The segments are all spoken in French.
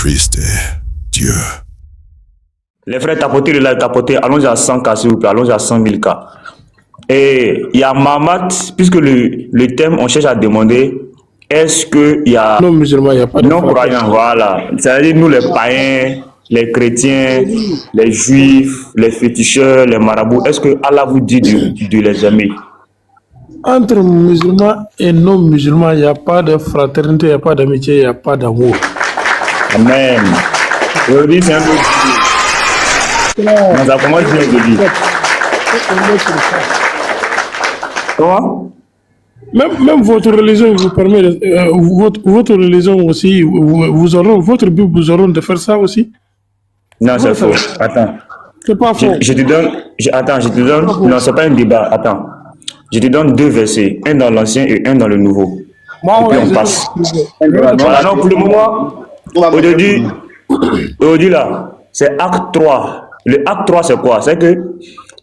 Jésus-Christ est Dieu. Les frères, tapotez le live, tapotez. Allons-y à 100 cas, s'il vous plaît. Allons-y à 100 000 cas. Et il y a Mahamat, puisque le thème, on cherche à demander, est-ce qu'il y a... Non musulmans, il n'y a pas de non-croyants, voilà. C'est-à-dire nous, les païens, les chrétiens, les juifs, les féticheurs, les marabouts, est-ce que Allah vous dit de les aimer? Entre musulmans et non-musulmans, il n'y a pas de fraternité, il n'y a pas d'amitié, il n'y a pas d'amour. Amen. Aujourd'hui, c'est un peu... Non, ça commence bien aujourd'hui. Comment? Même votre religion vous permet, votre religion aussi, votre Bible vous auront de faire ça aussi. Non, c'est faux. Attends. C'est pas faux. Je te donne... Attends, je te donne... Non, c'est pas un débat. Attends. Je te donne deux versets. Un dans l'Ancien et un dans le Nouveau. Moi, et puis on passe. Voilà, non, pour le moment, aujourd'hui là, c'est acte 3. Le acte 3, c'est quoi? C'est que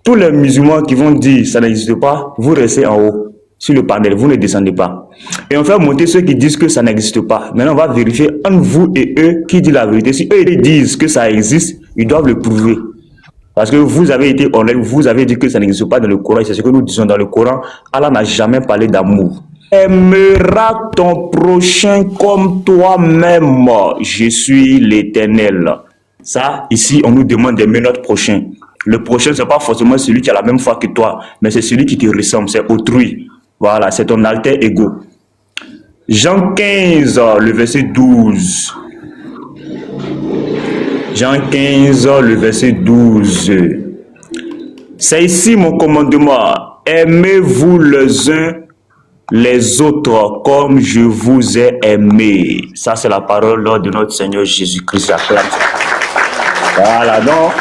tous les musulmans qui vont dire ça n'existe pas, vous restez en haut, sur le panel, vous ne descendez pas. Et on fait monter ceux qui disent que ça n'existe pas. Maintenant, on va vérifier entre vous et eux qui dit la vérité. Si eux ils disent que ça existe, ils doivent le prouver. Parce que vous avez été honnête, vous avez dit que ça n'existe pas dans le Coran. C'est ce que nous disons dans le Coran. Allah n'a jamais parlé d'amour. Aimeras ton prochain comme toi-même. Je suis l'Éternel. Ça, ici, on nous demande d'aimer notre prochain. Le prochain, ce n'est pas forcément celui qui a la même foi que toi, mais c'est celui qui te ressemble, c'est autrui. Voilà, c'est ton alter ego. Jean 15, le verset 12. Jean 15, le verset 12. C'est ici mon commandement. Aimez-vous les uns les autres comme je vous ai aimé. Ça, c'est la parole de notre Seigneur Jésus-Christ. Voilà, donc,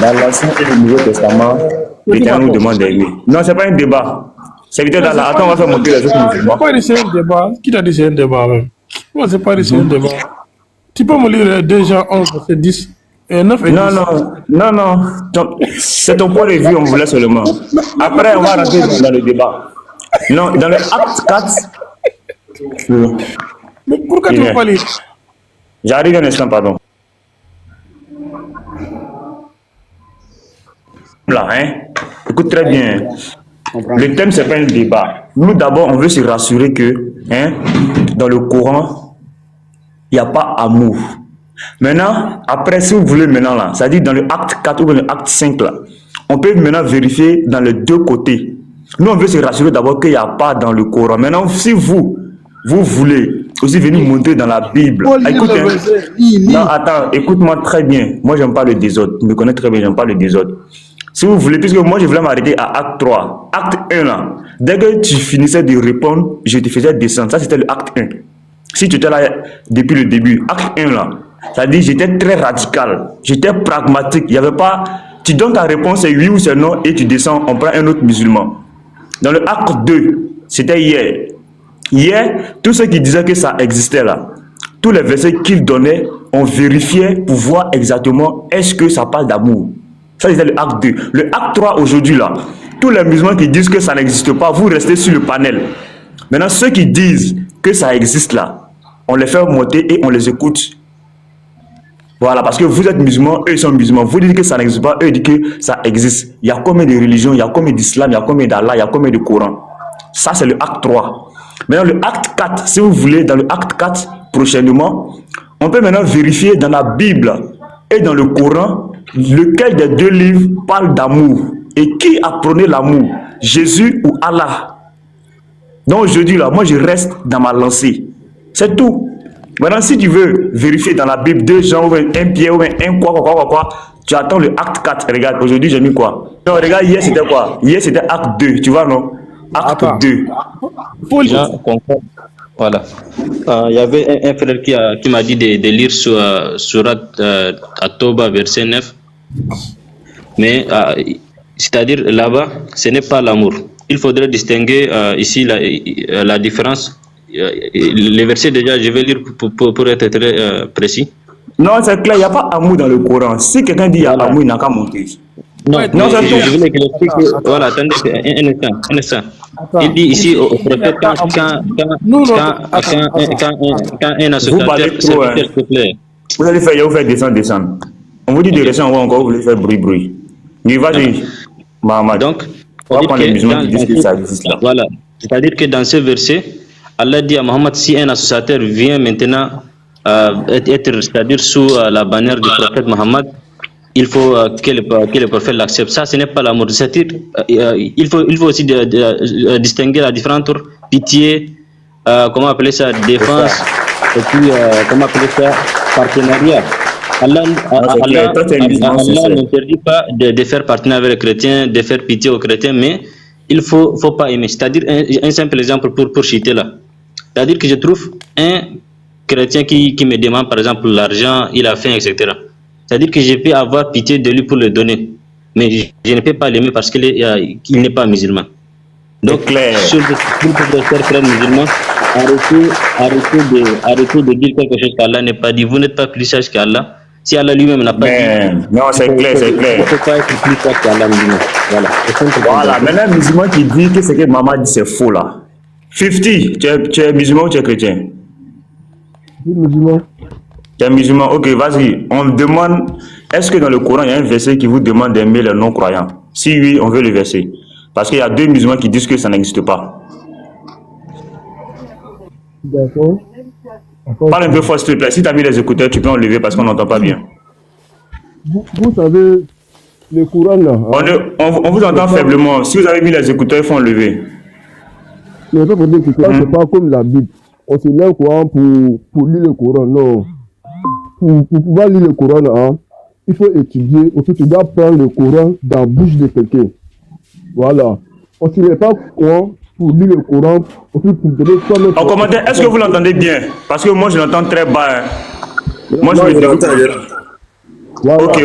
dans l'Ancien et le Nouveau Testament, l'Éternel nous demande d'aimer. Non, ce n'est pas un débat. C'est dans la... Attends, on va faire monter les autres musulmans. C'est pas ici un débat. Qui t'a dit c'est un débat même? Moi, c'est pas ici un débat. Tu peux me lire 2 Jean 11, verset 10 et 9 et 10. Non. C'est ton point de vue, on vous laisse seulement. Après, on va rentrer dans le débat. Non, dans le acte 4... Mais pourquoi tu ne veux pas lire? J'arrive un instant, pardon. Là, hein? Écoute très bien. Le thème, c'est pas un débat. Nous, d'abord, on veut se rassurer que, hein, dans le Coran, il n'y a pas amour. Maintenant, après, si vous voulez maintenant là, c'est-à-dire dans le acte 4 ou dans le acte 5 là, on peut maintenant vérifier dans les deux côtés. Nous, on veut se rassurer d'abord qu'il n'y a pas dans le Coran. Maintenant, si vous voulez aussi venir montrer dans la Bible. Écoutez, non, attends, écoute-moi très bien. Moi, j'aime pas le désordre. Tu me connais très bien, j'aime pas le désordre. Si vous voulez, puisque moi, je voulais m'arrêter à acte 3. Acte 1 là, dès que tu finissais de répondre, je te faisais descendre. Ça, c'était le acte 1. Si tu étais là depuis le début, acte 1 là, c'est-à-dire j'étais très radical, j'étais pragmatique. Il n'y avait pas, tu donnes ta réponse, c'est oui ou c'est non, et tu descends, on prend un autre musulman. Dans le acte 2, c'était hier. Hier, tous ceux qui disaient que ça existait là, tous les versets qu'ils donnaient, on vérifiait pour voir exactement est-ce que ça parle d'amour. Ça, c'était le acte 2. Le acte 3 aujourd'hui là, tous les musulmans qui disent que ça n'existe pas, vous restez sur le panel. Maintenant, ceux qui disent que ça existe là, on les fait monter et on les écoute. Voilà, parce que vous êtes musulmans, eux ils sont musulmans. Vous dites que ça n'existe pas, eux ils disent que ça existe. Il y a combien de religions, il y a combien d'islam, il y a combien d'Allah, il y a combien de Coran. Ça, c'est le acte 3. Maintenant, le acte 4, si vous voulez, dans le acte 4, prochainement, on peut maintenant vérifier dans la Bible et dans le Coran, lequel des deux livres parle d'amour. Et qui a prôné l'amour, Jésus ou Allah? Donc aujourd'hui, là, moi je reste dans ma lancée. C'est tout. Maintenant, si tu veux vérifier dans la Bible 2 Jean ou un Pierre ou un quoi, tu attends le acte 4. Regarde, aujourd'hui j'ai mis quoi? Non, regarde, hier c'était quoi? Hier c'était acte 2, tu vois, non? Acte 2. Voilà. Il y avait un frère qui m'a dit de lire sur At-Tawbah, verset 9. Mais, c'est-à-dire là-bas, ce n'est pas l'amour. Il faudrait distinguer ici la différence. Les versets déjà, je vais lire pour être très précis. Non, c'est clair, il n'y a pas amour dans le Coran. Si quelqu'un dit il y a amour, il n'a qu'à monter. Non, je voulais qu'il explique. Voilà, attendez, un instant. Il dit ici au prophète quand un associateur, s'il te plaît, Vous allez faire, vous faire descendre. On vous dit de rester en haut encore, vous voulez faire bruit. Mais vas-y, Mahamad. Donc, On va c'est-à-dire prendre les que musulmans qui disent que ça existe là. voilà, c'est-à-dire que dans ce verset, Allah dit à Mohammed, si un associateur vient maintenant être, c'est-à-dire sous la bannière du prophète Mohammed, il faut que le prophète l'accepte. Ça, ce n'est pas l'amour. C'est-à-dire, il faut aussi distinguer la différence entre pitié, comment appeler ça, défense, et puis, comment appeler ça, partenariat. Allah n'interdit pas de faire partenariat avec les chrétiens, de faire pitié aux chrétiens, mais il ne faut pas aimer. C'est-à-dire, un simple exemple pour citer là. C'est-à-dire que je trouve un chrétien qui me demande, par exemple, l'argent, il a faim, etc. C'est-à-dire que je peux avoir pitié de lui pour le donner, mais je ne peux pas l'aimer parce qu'il n'est pas musulman. Donc, sur le frères musulmans, arrêtez de dire quelque chose qu'Allah n'est pas dit. Vous n'êtes pas plus sage qu'Allah. Si Allah lui-même n'a pas dit. Non, c'est clair. Il ne faut pas être plus sage qu'Allah musulman. Voilà, maintenant, un musulman qui dit que ce que maman dit, c'est faux là. 50, tu es musulman ou tu es chrétien? Musulman. Tu es musulman, ok, vas-y. On demande, est-ce que dans le Coran, il y a un verset qui vous demande d'aimer les non-croyants? Si oui, on veut le verset. Parce qu'il y a 2 musulmans qui disent que ça n'existe pas. D'accord. Parle un peu fort, s'il te plaît. Si tu as mis les écouteurs, tu peux enlever parce qu'on n'entend pas bien. Vous savez, le Coran là. On vous entend faiblement. Si vous avez mis les écouteurs, il faut enlever. Mais pas pour dire que le Coran, c'est pas comme la Bible. On se lève le Coran pour lire le Coran. Non. Pour pouvoir lire le Coran, hein, il faut étudier. Ensuite, tu dois prendre le Coran dans la bouche de quelqu'un. Voilà. On ne se lève pas le Coran pour lire le Coran. Ensuite, pour donner toi-même. En commentaire, est-ce que vous l'entendez bien? Parce que moi, je l'entends très bas. Hein. Moi, je l'écoute. Voilà. Ok.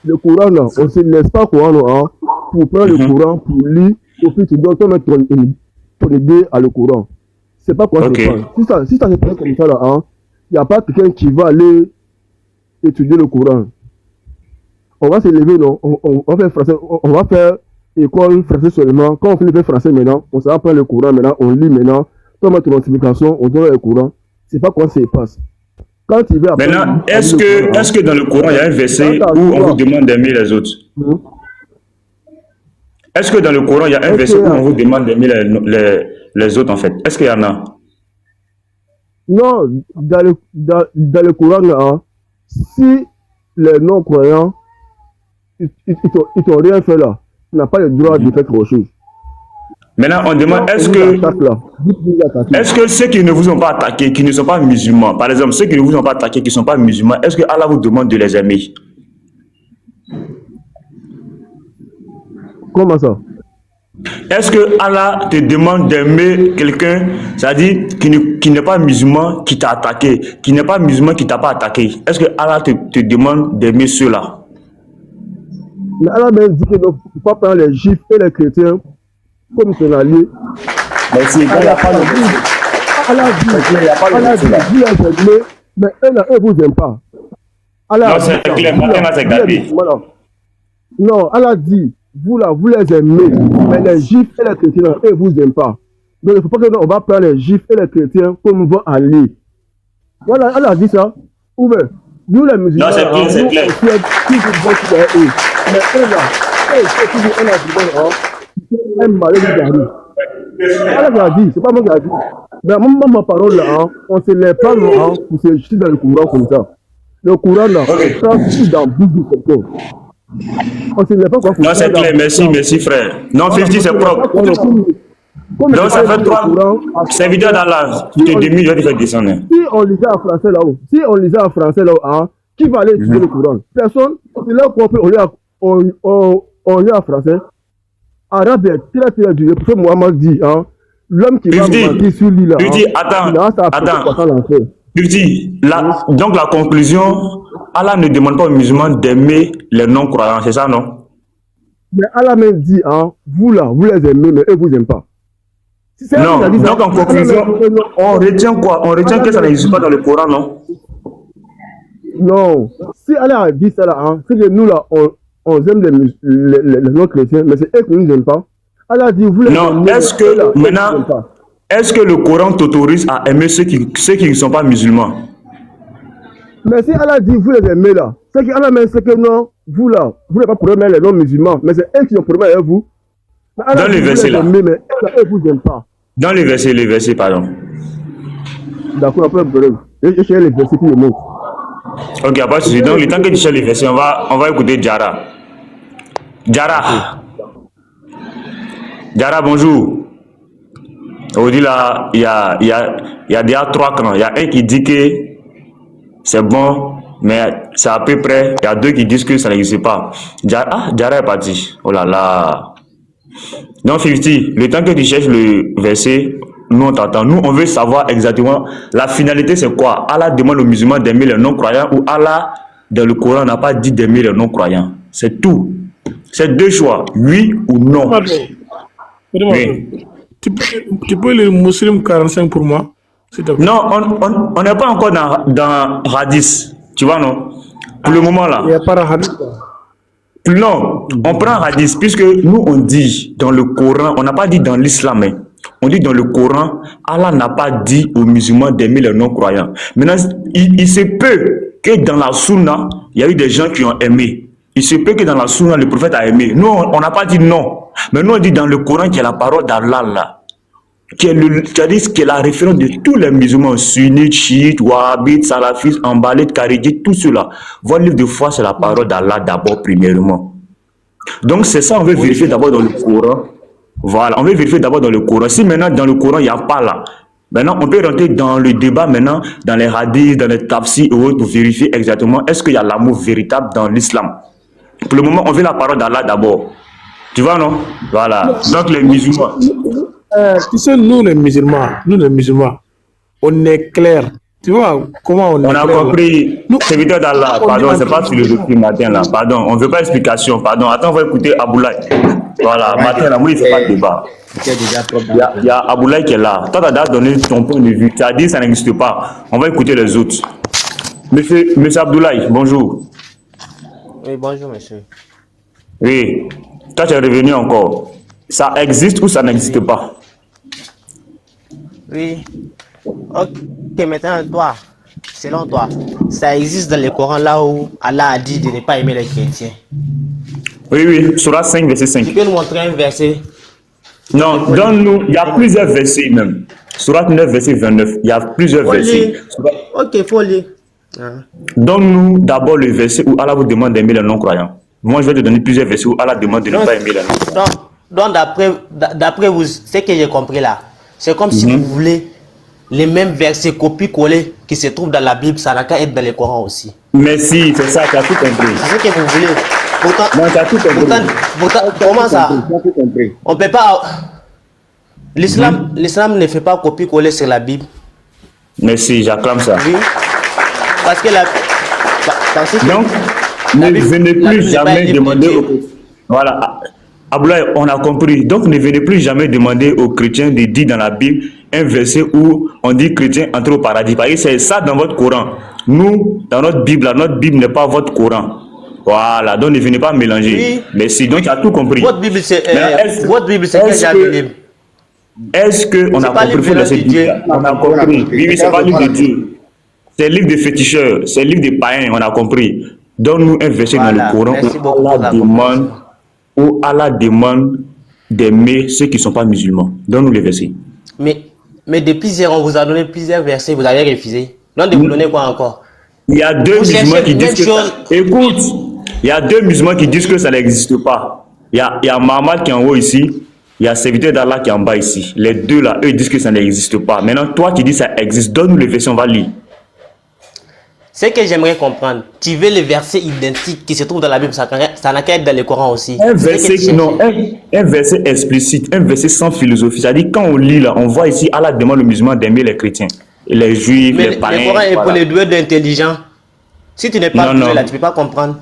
Le Coran, là, on ne se laisse pas Coran, hein, pour prendre le Coran, pour lire. Ensuite, tu dois toi-même ton idée à le Coran. C'est pas quoi c'est pas. Si ça se passe comme ça, là, hein, il n'y a pas quelqu'un qui va aller étudier le Coran. On va se lever, non? On va faire français, on va faire école français seulement. Quand on finit de faire français maintenant, on s'en va prendre le Coran maintenant, on lit maintenant. Toi, mettre ton notification, on donne le Coran. C'est pas quoi ça se passe. Quand il veut maintenant, est-ce que dans le Coran, il y a un verset où on vous demande d'aimer les autres? Est-ce que dans le Coran, il y a un verset où on vous demande d'aimer les autres, en fait? Est-ce qu'il y en a? Non, dans le Coran, hein, si les non-croyants, ils t'ont rien fait là, tu n'as pas le droit de faire quelque chose. Maintenant, on demande, est-ce que ceux qui ne vous ont pas attaqué, qui ne sont pas musulmans, par exemple, ceux qui ne vous ont pas attaqué, qui ne sont pas musulmans, est-ce que Allah vous demande de les aimer? Comment ça? Est-ce que Allah te demande d'aimer quelqu'un, c'est-à-dire qui n'est pas musulman, qui t'a attaqué, qui n'est pas musulman, qui t'a pas attaqué? Est-ce que Allah te demande d'aimer ceux-là? Mais Allah même dit qu'il ne faut pas prendre les juifs et les chrétiens comme son allié. Mais c'est il n'y a pas de Allah dit, vous les aimez, mais eux vous aiment pas. Allah non, c'est clair, non, Allah dit, vous les aimez, mais les juifs et les chrétiens, eux vous aiment pas. Donc il ne faut pas qu'on va prendre les juifs et les chrétiens comme vos alliés. Voilà, Allah dit ça. Ou bien, nous les musulmans, non, c'est clair. Mais eux là, un malheur qui arrive. Allah qui a dit, c'est pas moi qui a dit. Mais ma parole là, hein, on se lève pas hein, pour se jeter dans le Coran comme ça. Le Coran là, on transmet dans le bout de quelqu'un. On se lève pas quoi. Non, c'est clair, merci frère. Non, 50 c'est propre. Donc ça fait 3 serviteurs d'Allah. Tu te demi, je vais te faire descendre. Si on lisait en français là-haut, hein, qui va aller étudier le Coran? Personne. C'est là qu'on on lit en français. Arabe est très dur. Parce que Mohamed dit, hein, l'homme qui va mentir sur l'île, attends. Donc la conclusion, Allah ne demande pas aux musulmans d'aimer les non-croyants, c'est ça, non? Mais Allah même dit, hein, vous là, vous les aimez, mais eux vous aiment pas. Non, donc en conclusion, on retient quoi? On retient que ça n'existe pas dans le Coran, non? Non. Si Allah a dit ça là, hein, c'est que nous là, on aime les non-chrétiens, mais c'est eux qui ne nous aiment pas. Allah dit, vous les non, aimez, est-ce que maintenant, est-ce que le Coran t'autorise à aimer ceux qui ne sont pas musulmans? Mais si Allah dit, vous les aimez là, c'est qu'Allah même sait que non, vous là, vous n'avez pas problème avec les non-musulmans, mais c'est eux qui ont problème avec vous. Mais Allah Dans dit, le vous verset les là. aimez, mais eux ne vous aiment pas. Dans les versets, pardon. D'accord, après le problème. Je cherche les versets qui le montrent. Ok, à part ceci. Donc, le temps que tu cherches les versets, on va écouter Jara. Jara. Jara, bonjour. On dit là, il y a déjà 3 clans. Il y a un qui dit que c'est bon, mais c'est à peu près. Il y a 2 qui disent que ça n'existe pas. Jara est parti. Oh là là. Donc, 50, le temps que tu cherches le verset, nous on t'entend. Nous, on veut savoir exactement la finalité, c'est quoi. Allah demande aux musulmans d'aimer les non-croyants ou Allah, dans le Coran, n'a pas dit d'aimer les non-croyants. C'est tout. C'est 2 choix, oui ou non. Oui. Tu peux lire Muslim 45 pour moi, s'il te plaît? Non, on n'est pas encore dans Hadith. Tu vois, non? Pour le moment là. Il n'y a pas de hadith. Non, on prend Hadith, puisque nous on dit dans le Coran, on n'a pas dit dans l'islam, hein. On dit dans le Coran, Allah n'a pas dit aux musulmans d'aimer les non-croyants. Maintenant, il se peut que dans la Sunna, il y a eu des gens qui ont aimé. Il se peut que dans la Sunna, le prophète a aimé. Nous, on n'a pas dit non. Mais nous, on dit dans le Coran qu'il y a la parole d'Allah là, qui est la référence de tous les musulmans, sunnites, chiites, wahhabites, salafistes, ambalites, kharijites, tout cela. Votre livre de foi, c'est la parole d'Allah d'abord, premièrement. Donc, c'est ça, on veut vérifier d'abord dans le Coran. Voilà, on veut vérifier d'abord dans le Coran. Si maintenant, dans le Coran, il n'y a pas là, maintenant, on peut rentrer dans le débat maintenant, dans les hadiths, dans les tafsirs et autres, pour vérifier exactement est-ce qu'il y a l'amour véritable dans l'islam. Pour le moment, on veut la parole d'Allah d'abord. Tu vois, non? Voilà. Donc, les musulmans. Tu sais, nous les musulmans, on est clair. Tu vois comment on est On a clair, compris. Nous, Serviteur d'Allah, on pardon, dit c'est pas philosophie matin là. Pardon, on ne veut pas explication. Pardon, attends, on va écouter Aboulaye. Voilà, matin là, moi, il ne fait pas de débat. Il y a Aboulaye qui est là. Toi, tu as déjà donné ton point de vue. Tu as dit que ça n'existe pas. On va écouter les autres. Monsieur Abdoulaye, bonjour. Oui, bonjour, monsieur. Oui. Toi, tu es revenu encore. Ça existe ou ça n'existe pas? Oui. Ok, maintenant, toi, selon toi, ça existe dans le Coran là où Allah a dit de ne pas aimer les chrétiens. Oui, oui. Surah 5, verset 5. Tu peux nous montrer un verset? Non, donne-nous. Il y a plusieurs versets même. Surah 9, verset 29. Il y a plusieurs Faut versets. lire. Ok, faut lire. Donne-nous d'abord le verset où Allah vous demande d'aimer les non-croyants. Moi, je vais te donner plusieurs versets où Allah demande de ne pas aimer les non-croyants. Donc d'après vous, ce que j'ai compris là, c'est comme si vous voulez les mêmes versets copier-coller qui se trouvent dans la Bible, ça n'a qu'à être dans le Coran aussi. Merci, c'est ça, tu as tout compris. C'est ce que vous voulez. Pourtant, Non, tu as tout compris. pourtant, comment ça? Tu as tout compris. On peut pas. L'islam ne fait pas copier-coller sur la Bible. Merci, j'acclame ça. Oui. Parce que parce que Donc, la ne Bible- venez la plus Bible n'est pas jamais un livre de demander Dieu. aux... Voilà. Aboulaye, on a compris. Donc, ne venez plus jamais demander aux chrétiens de dire dans la Bible un verset où on dit chrétien entre au paradis. Parce que c'est ça dans votre Coran. Nous, dans notre Bible n'est pas votre Coran. Voilà. Donc, ne venez pas mélanger. Oui. Merci. Donc, tu as tout compris. Votre Bible, c'est Maintenant, est-ce- votre Bible, c'est quel est-ce genre que- de livre? Est-ce qu'on a pas compris livre de cette de Dieu. Bible? On a compris. Oui, oui, c'est pas livre de Dieu. C'est livre de féticheurs. C'est livre des païens. On a compris. Donne-nous un verset Voilà. dans le Coran Merci où beaucoup pour la Allah demande d'aimer ceux qui ne sont pas musulmans. Donne-nous les versets. Mais depuis hier, on vous a donné plusieurs versets, vous avez refusé. Donc de vous donner quoi encore? Il y a deux Vous musulmans cherchez qui disent même que chose. Écoute, il y a deux musulmans qui disent que ça n'existe pas. Il y a Mahamat qui est en haut ici. Il y a serviteur d'Allah qui est en bas ici. Les deux là, eux ils disent que ça n'existe pas. Maintenant, toi qui dis que ça existe, donne-nous les versets, on va lire. Ce que j'aimerais comprendre, tu veux les versets identiques qui se trouvent dans la Bible, ça n'a qu'à être dans le Coran aussi. Un C'est ce que verset, tu cherches. non, un verset explicite, un verset sans philosophie. C'est-à-dire, quand on lit là, on voit ici, Allah demande aux musulmans d'aimer les chrétiens, et les juifs, Mais les le païens. Coran est pour voilà. les doués d'intelligents. Si tu n'es pas Non, doué non. là, tu ne peux pas comprendre.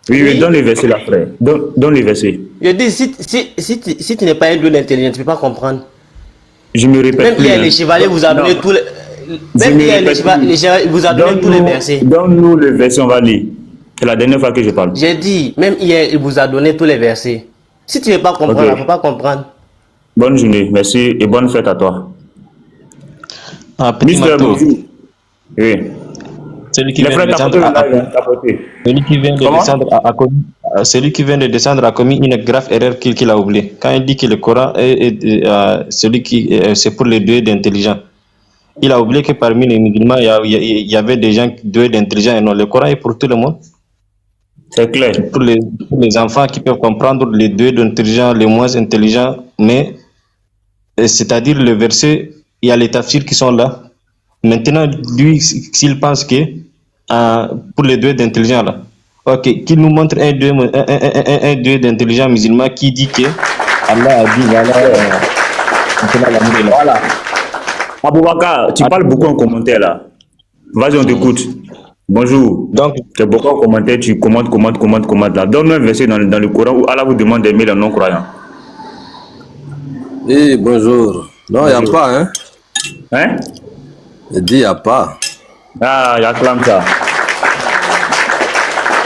Oui, oui, Oui. donne les versets là, frère. Donne les versets. Je dis, si tu n'es pas un doué d'intelligent, tu ne peux pas comprendre. Je me répète Même plus. hier, hein. les chevaliers vous a donné Non. tous les... Je Même me hier, répète plus. les chevaliers vous a donné tous les versets. Donne-nous le verset, on va lire. C'est la dernière fois que je parle. J'ai dit, même hier, il vous a donné tous les versets. Si tu ne veux pas comprendre, Ok. il ne faut pas comprendre. Bonne journée, merci et bonne fête à toi. Ah, Petit Mister, Mato. bonjour. Oui. Celui qui Les vient frères de descendre tapotés, a, là, ils ont tapoté. celui qui vient de Comment? descendre celui qui vient de descendre a commis une grave erreur qu'il a oubliée. Quand il dit que le Coran celui qui c'est pour les doués d'intelligence, il a oublié que parmi les musulmans, il y avait des gens doués d'intelligence et non. Le Coran est pour tout le monde. C'est clair. Pour les enfants qui peuvent comprendre les doués d'intelligence, les moins intelligents, mais c'est-à-dire le verset, il y a les tafsirs qui sont là. Maintenant, lui, s'il pense que pour les doués d'intelligence là, ok, qu'il nous montre un doué d'intelligence musulman qui dit que Allah a dit Voilà. Aboubakar, tu parles beaucoup en commentaire là. Vas-y, on t'écoute. Bonjour. Donc, Tu es beaucoup en commentaire, tu commentes là. Donne-nous un verset dans le Coran où Allah vous demande d'aimer les non-croyants. Oui, bonjour. Non, il n'y a pas, hein? Hein? Je dis, il n'y a pas. Ah, il acclame ça.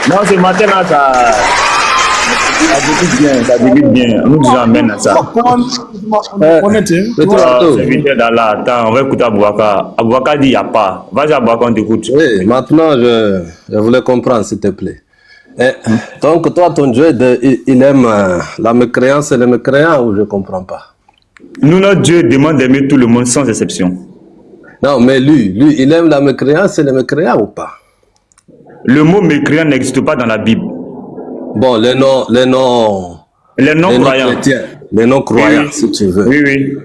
Non, ce matin là, ça débute bien. Nous disons amen à ça. Honnête, hein. C'est toi, Ah, Ato. c'est vite d'Allah. Attends, on va écouter Aboubakar. Aboubakar dit il n'y a pas. Vas-y, Aboubakar, on t'écoute. Oui, maintenant, je voulais comprendre, s'il te plaît. Donc, toi, ton Dieu, il aime la mécréance et les mécréants, ou je ne comprends pas? Nous, notre Dieu demande d'aimer tout le monde sans exception. Non, mais lui, il aime la mécréance et les mécréants ou pas? Le mot mécréant n'existe pas dans la Bible. Bon, les non-croyants. chrétiens, les non-croyants, Oui. si tu veux. Oui, oui.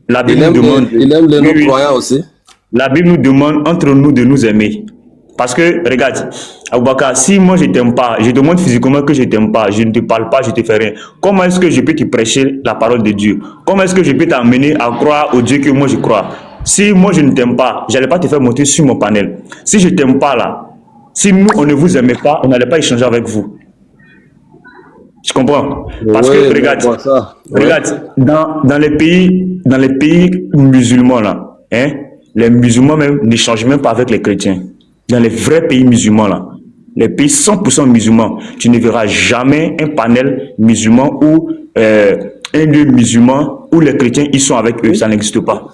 La Il Bible nous aime, demande. il aime les Oui, oui. non-croyants aussi? La Bible nous demande entre nous de nous aimer. Parce que, regarde, Aboubakar, si moi je t'aime pas, je te montre physiquement que je t'aime pas, je ne te parle pas, je te fais rien, comment est-ce que je peux te prêcher la parole de Dieu? Comment est-ce que je peux t'amener à croire au Dieu que moi je crois? Si moi je ne t'aime pas, je n'allais pas te faire monter sur mon panel. Si je ne t'aime pas là, si nous on ne vous aimait pas, on n'allait pas échanger avec vous. Je comprends. Parce Oui, que, regarde, bon, ça, ouais. regarde, dans les pays musulmans là, hein, les musulmans même n'échangent même pas avec les chrétiens. Dans les vrais pays musulmans là, les pays 100% musulmans, tu ne verras jamais un panel musulman ou un lieu musulman où les chrétiens ils sont avec eux, ça n'existe pas.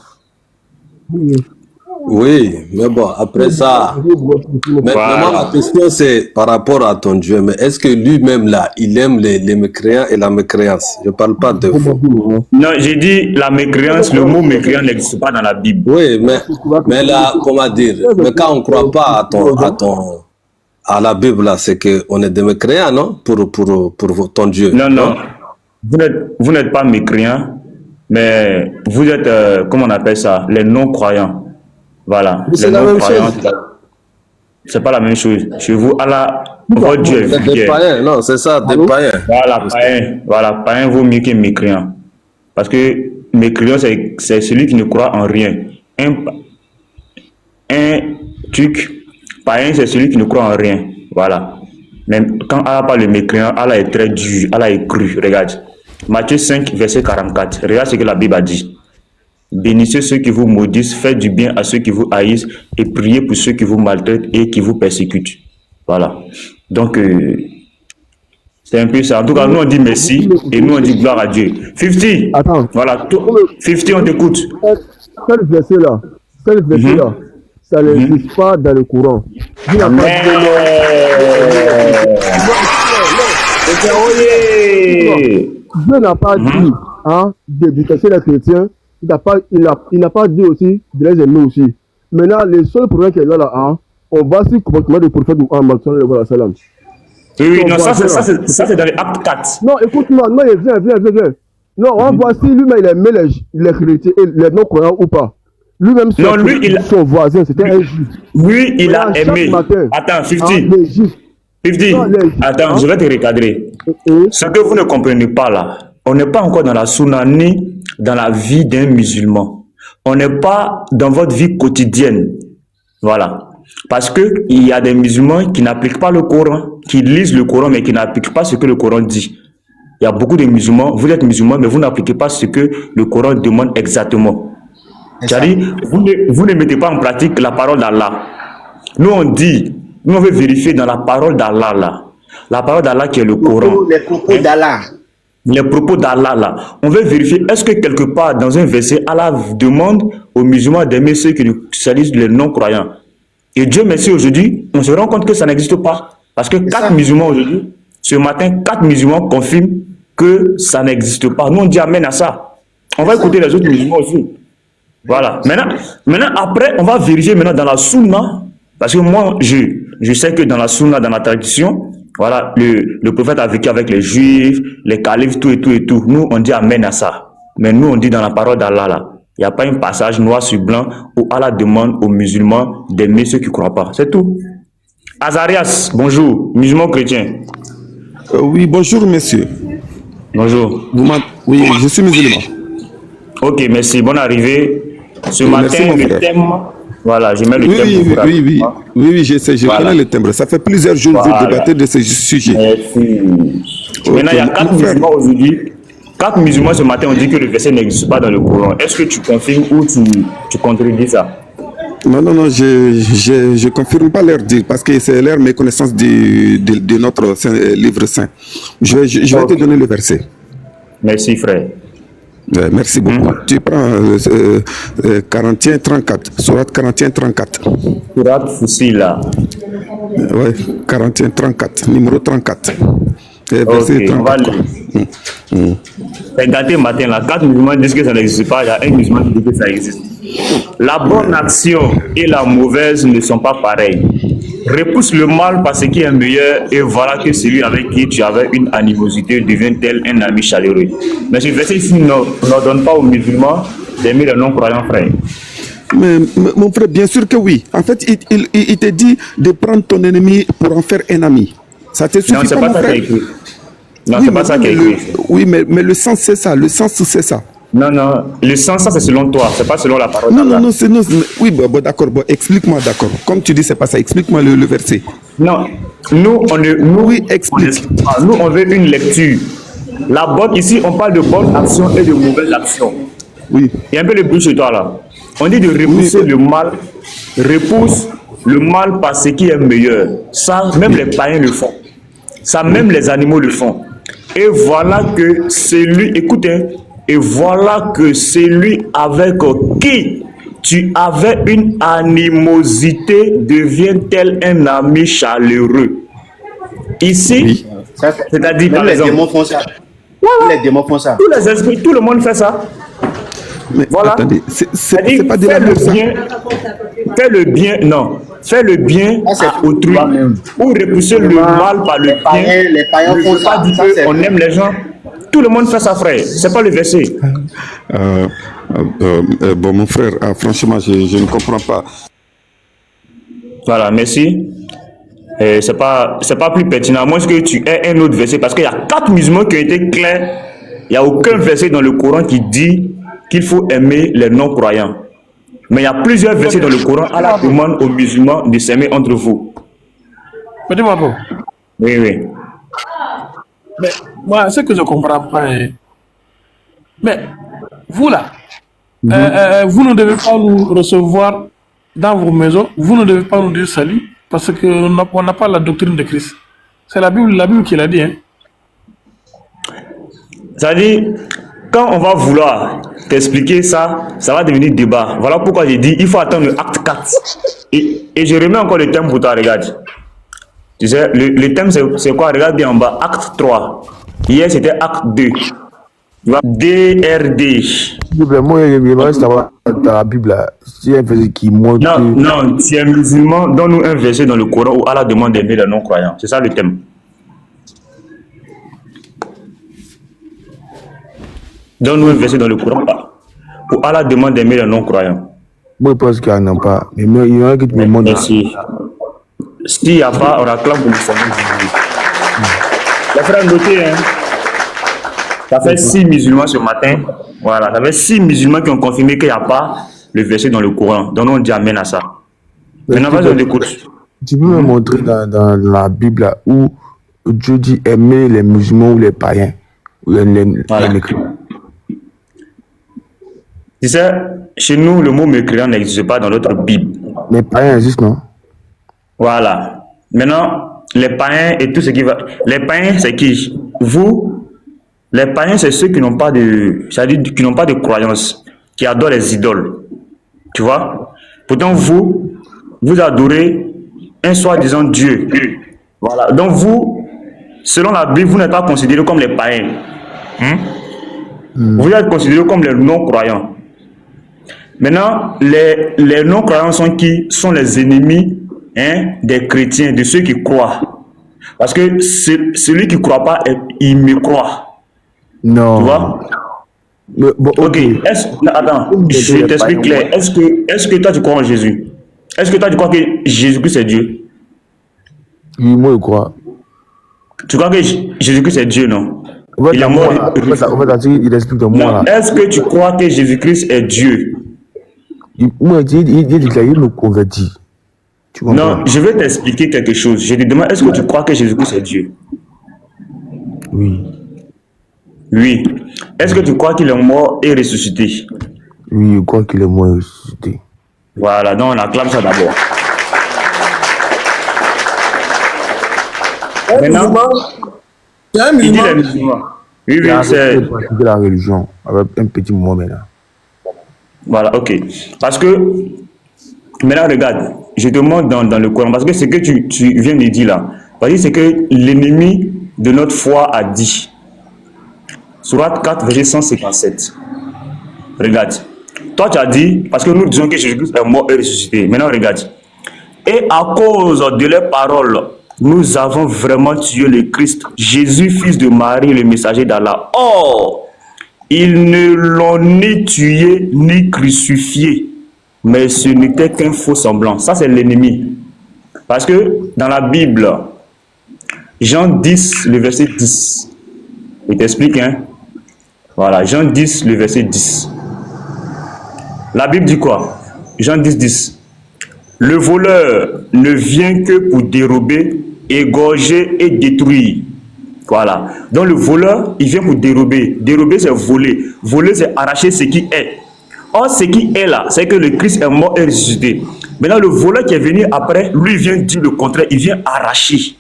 Oui, mais bon, après ça, mais moi, ma question c'est par rapport à ton Dieu, mais est-ce que lui-même là, il aime les mécréants et la mécréance? Je ne parle pas de vous. Non, j'ai dit la mécréance, le mot mécréant n'existe pas dans la Bible. Oui, mais là, comment dire, mais quand on ne croit pas à la Bible là, c'est qu'on est des mécréants, non? Pour ton Dieu. Non, non, vous n'êtes pas mécréants, mais vous êtes, comment on appelle ça, les non-croyants. Voilà. Mais c'est Les la même non-croyants, chose. c'est pas la même chose. Chez vous, Allah, votre Dieu est C'est des vulgaire. païens, non, c'est ça, des païens. Voilà, païen vaut mieux que mécréant. Parce que mécréant, c'est celui qui ne croit en rien. Un truc, païen, c'est celui qui ne croit en rien. Voilà. Mais quand Allah parle de mécréant, Allah est très dur, Allah est cru. Regarde. Matthieu 5, verset 44. Regarde ce que la Bible a dit. Bénissez ceux qui vous maudissent, faites du bien à ceux qui vous haïssent et priez pour ceux qui vous maltraitent et qui vous persécutent. Voilà. Donc, c'est un peu ça. En tout cas, nous on dit merci et nous on dit gloire à Dieu. 50. Attends. Voilà. 50, on t'écoute. Quel verset-là, ça n'existe pas dans le Coran. Dieu n'a pas dit Dieu n'a pas dit de détester les chrétiens. Il n'a pas dit aussi de les aimer aussi. Maintenant, le seul problème qu'il y a là, on va sur le comportement du prophète Muhammad sallallahu alayhi wa sallam. Oui, non, ça c'est dans les actes 4. Non, écoute-moi, non, viens. Non, on va voir si lui-même il aimait les chrétiens et les non-croyants ou pas. Lui-même, son voisin, c'était un juif. Lui, il a aimé. Matin, Attends, 50. les juifs. 50. Attends, je vais te recadrer. Ce que vous ne comprenez pas là, on n'est pas encore dans la sunna ni dans la vie d'un musulman. On n'est pas dans votre vie quotidienne. Voilà. Parce que il y a des musulmans qui n'appliquent pas le Coran, qui lisent le Coran mais qui n'appliquent pas ce que le Coran dit. Il y a beaucoup de musulmans, vous êtes musulmans mais vous n'appliquez pas ce que le Coran demande exactement. C'est-à-dire, vous ne mettez pas en pratique la parole d'Allah. Nous on dit, nous on veut vérifier dans la parole d'Allah là. La parole d'Allah qui est le Coran. Les propos d'Allah. Les propos d'Allah là. On veut vérifier, est-ce que quelque part dans un verset, Allah demande aux musulmans d'aimer ceux qui salissent les non-croyants? Et Dieu merci, aujourd'hui, on se rend compte que ça n'existe pas. Parce que 4 musulmans aujourd'hui, ce matin, 4 musulmans confirment que ça n'existe pas. Nous, on dit amen à ça. On va écouter les autres musulmans aussi. Voilà. Maintenant, après, on va vérifier maintenant dans la sunna. Parce que moi, je sais que dans la sunna, dans la tradition, voilà, le prophète a vécu avec les juifs, les califes, tout et tout et tout. Nous, on dit amen à ça. Mais nous, on dit dans la parole d'Allah, là, il n'y a pas un passage noir sur blanc où Allah demande aux musulmans d'aimer ceux qui ne croient pas. C'est tout. Azarias, bonjour, musulman chrétien. Oui, bonjour, monsieur. Bonjour. Oui, je suis musulman. Ok, merci. Bonne arrivée. Ce Merci, matin, mon le frère. thème, voilà, je mets le thème. Oui, je sais, je connais le thème. Ça fait plusieurs jours que vous débattez de ce sujet. Merci. Maintenant, il y a 4 musulmans aujourd'hui. 4 musulmans ce matin ont dit que le verset n'existe pas dans le Coran. Est-ce que tu confirmes ou tu contredis ça? Non, je confirme pas leur dire parce que c'est leur méconnaissance de notre livre saint. Je vais te donner le verset. Merci, frère. Merci beaucoup. Tu prends 41-34, Sourate 41-34. Sourate Fusila. Oui, 41-34, numéro 34. Verset 34. On va lire. C'est daté matin là. 4 musulmans disent que ça n'existe pas. Il y a un musulman qui dit que ça existe. La bonne action et la mauvaise ne sont pas pareilles. Repousse le mal par ce qui est meilleur et voilà que celui avec qui tu avais une animosité devient tel un ami chaleureux. Mais ce verset ici n'ordonne pas aux musulmans d'aimer les non-croyants, frère. Mais mon frère, bien sûr que oui. En fait, il te dit de prendre ton ennemi pour en faire un ami. Ça te suffit? Non, c'est pas ça qui est écrit. Non, oui, c'est pas ça qui est écrit. Oui, mais le sens, c'est ça. Le sens, c'est ça. Non, le sens, ça c'est selon toi, c'est pas selon la parole. Non, oui, d'accord, explique-moi, d'accord. Comme tu dis, c'est pas ça, explique-moi le verset. Non, nous, oui, explique. Nous, on veut une lecture. La bonne, ici, on parle de bonne action et de mauvaise action. Oui. Il y a un peu le bruit chez toi là. On dit de repousser le mal, repousse le mal par ce qui est meilleur. Ça, même les païens le font. Ça, même les animaux le font. Et voilà que celui, écoutez, et voilà que celui avec qui tu avais une animosité devient tel un ami chaleureux. Ici, oui. C'est-à-dire par les exemple, démons font ça. Les démons font ça. Tous les esprits, tout le monde fait ça. Mais voilà. Attendez, c'est pas de la même ça. Fais le bien, non. Fais le bien à autrui. Ou repousser le mal par le bien. Les païens font ça. Pas dire qu'on aime les gens. Tout le monde fait ça, frère. C'est pas le verset. Bon, mon frère, franchement, je ne comprends pas. Voilà, merci. C'est pas plus pertinent. Moi, est-ce que tu aies un autre verset? Parce qu'il y a 4 musulmans qui ont été clairs. Il n'y a aucun verset dans le Coran qui dit qu'il faut aimer les non-croyants. Mais il y a plusieurs versets dans le Coran. Allah demande aux musulmans de s'aimer entre vous. Petit Mabo. Oui. Mais moi, ce que je ne comprends pas, mais vous là, vous ne devez pas nous recevoir dans vos maisons, vous ne devez pas nous dire salut, parce qu'on n'a pas la doctrine de Christ. C'est la Bible qui l'a dit. Hein. C'est-à-dire, quand on va vouloir t'expliquer ça, ça va devenir débat. Voilà pourquoi j'ai dit, il faut attendre le acte 4. Et je remets encore le thème pour toi, regarde. Tu sais, le thème c'est quoi? Regarde bien en bas, acte 3. Hier c'était acte 2. Tu vois, DRD. Moi, il reste dans la Bible, c'est un verset qui montre. Non, tu es musulman, donne-nous un verset dans le Coran où Allah demande d'aimer les non-croyants. C'est ça le thème. Donne-nous un verset dans le Coran où Allah demande d'aimer les non-croyants. Moi, je pense qu'il n'y en a pas. Mais il y en a qui te me montrent. Merci. S'il n'y a pas, on acclame pour le Seigneur. Les frères, notez, hein. Ça fait 6 musulmans ce matin. Voilà, ça fait 6 musulmans qui ont confirmé qu'il n'y a pas le verset dans le Coran. Donc on dit amen à ça. Maintenant, vas-y, on écoute. Tu peux me montrer dans la Bible là, où Dieu dit aimer les musulmans ou les païens ou les mécréants. Tu sais, chez nous, le mot mécréant n'existe pas dans notre Bible. Les païens existent, non? Voilà. Maintenant, les païens et tout ce qui va. Les païens, c'est qui? Vous, les païens, c'est ceux qui n'ont pas de. C'est-à-dire qui n'ont pas de croyance, qui adorent les idoles. Tu vois? Pourtant, vous, vous adorez un soi-disant Dieu. Voilà. Donc vous, selon la Bible, vous n'êtes pas considérés comme les païens. Vous êtes considérés comme les non-croyants. Maintenant, les non-croyants sont qui? Sont les ennemis des chrétiens, de ceux qui croient. Parce que celui qui ne croit pas, il me croit. Non. Tu vois? Mais, bon, Ok. Attends, je t'explique clair. Est-ce que toi tu crois en Jésus? Est-ce que toi tu crois que Jésus-Christ est Dieu? Oui, moi je crois. Tu crois que Jésus-Christ est Dieu, non? En fait, Il est mort. il explique de moi là. Est-ce que tu crois que Jésus-Christ est Dieu? Moi, il me convertit. Tu comprends? Non, je vais t'expliquer quelque chose. Je te demande, est-ce que tu crois que Jésus-Christ est Dieu? Oui. Oui. Est-ce que tu crois qu'il est mort et ressuscité? Oui, je crois qu'il est mort et ressuscité. Voilà, donc on acclame ça d'abord. Maintenant, C'est un il dit musulman. les musulmans. Oui, Il oui, a c'est... arrêté de pratiquer la religion avec un petit moment maintenant. Voilà, ok. Parce que, maintenant regarde, je te montre dans le Coran, parce que ce que tu viens de dire là, c'est que l'ennemi de notre foi a dit. Sourate 4, verset 157. Regarde. Toi, tu as dit, parce que nous disons que Jésus-Christ est mort et ressuscité. Maintenant, regarde. Et à cause de leurs paroles, nous avons vraiment tué le Christ, Jésus, fils de Marie, le messager d'Allah. Or, ils ne l'ont ni tué ni crucifié, mais ce n'était qu'un faux semblant. Ça, c'est l'ennemi. Parce que dans la Bible, Jean 10, le verset 10, il t'explique, hein? Voilà, Jean 10, le verset 10. La Bible dit quoi? Jean 10, 10. Le voleur ne vient que pour dérober, égorger et détruire. Voilà. Donc le voleur, il vient pour dérober. Dérober, c'est voler. Voler, c'est arracher ce qui est. Or, ce qui est là, c'est que le Christ est mort et ressuscité. Maintenant, le voleur qui est venu après, lui vient dire le contraire. Il vient arracher.